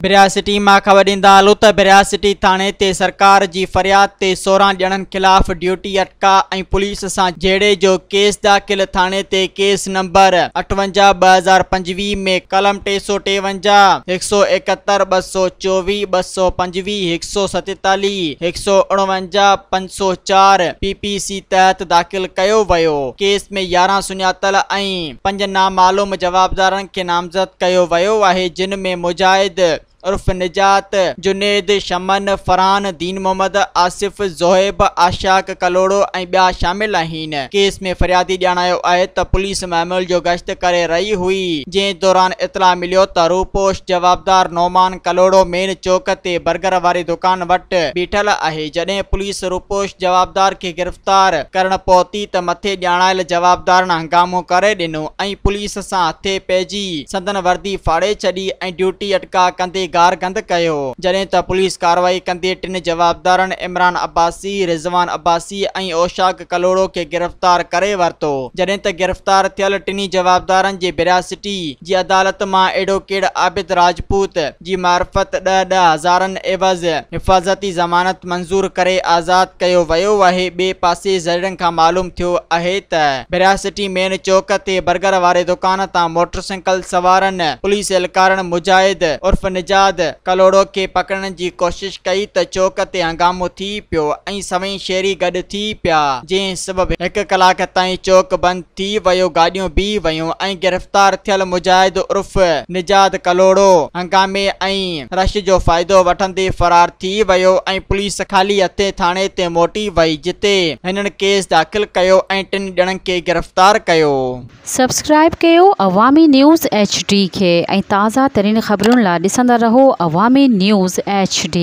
बिरियासिटी मां ख़बर ॾींदा हलूं त बिरियासिटी थाणे ते सरकार जी फरियाद ते 16 ॼणनि खिलाफ़ ड्यूटी अटका ऐं पुलिस सां जहिड़े जो केस दाख़िल। थाणे ते केस नंबर 58/2025 में कलम 353, 171, 224, 225, 147, 149, 504 PPC तहत दाख़िल कयो वियो। केस में 11 सुञातल ऐं 5 नामालूम जवाबदारनि खे नामज़द कयो वियो आहे, जिन में मुजाहिद उर्फ निजात, जुनेद, शमन, फरहान, दीन मोहम्मद, आसिफ, ज़ोहेब, आशाक, कलोड़ो ऐं ॿिया शामिल आहिनि। केस में फरियादी ॼाणायो आहे त पुलिस महमिल जो गश्त करे रही हुई, जंहिं दौरान इतला मिलियो त रूपोश जवाबदार नौमान कलोड़ो मेन चौक ते बर्गर वारी दुकान वटि बीठल आहे। जॾहिं पुलिस रूपोश जवाबदार खे गिरफ़्तार करण पहुती त मथे ॼाणायल जवाबदारनि हंगामो करे ॾिनो ऐं पुलिस सां हथे पइजी संदन वर्दी फाड़े छॾी ऐं ड्यूटी अटका कंदे गार गंद कयो। जॾहिं त पुलिस कार्रवाई कंदे 3 जवाबदारनि इमरान अब्बासी, रिज़वान अब्बासी ऐं ओशाक कलोड़ो खे गिरफ़्तार करे वरितो। जॾहिं त गिरफ़्तार थियल 3 जवाबदारनि जे बिरियासिटी जी अदालत मां एडवोकेट आबिद राजपूत जी मार्फत 10-10 हज़ारनि एवज़ हिफ़ाज़ती ज़मानत मंज़ूर करे आज़ाद कयो वियो आहे। ॿिए पासे ज़रियनि खां मालूम थियो आहे त बिरियासिटी मेन चौक ते बर्गर वारे दुकान तां मोटरसाइकिल सवारनि पुलिस एहलकारनि मुजाहिद उर्फ निजात कलोड़ो खे पकड़ण जी कोशिश कई त चौक ते हंगामो थी पियो ऐं सभई शहरी गॾु थी पिया, जंहिं सबबि 1 कलाक ताईं चौक बंदि थी वियो, गाॾियूं बीह वियूं ऐं गिरफ़्तार थियल मुजाहिद उर्फ निजात कलोड़ो हंगामे ऐं रश जो फ़ाइदो वठंदे फरार थी वियो ऐं पुलिस ख़ाली हथे थाणे ते मोटी वई, जिते हिननि केस दाख़िल कयो ऐं 3 ॼणनि खे गिरफ़्तार कयो। सब्सक्राइब कयो अवामी न्यूज़ HD खे ऐं ताज़ा तरीन ख़बरुनि लाइ ॾिसंदा रहो अवामी न्यूज़ HD।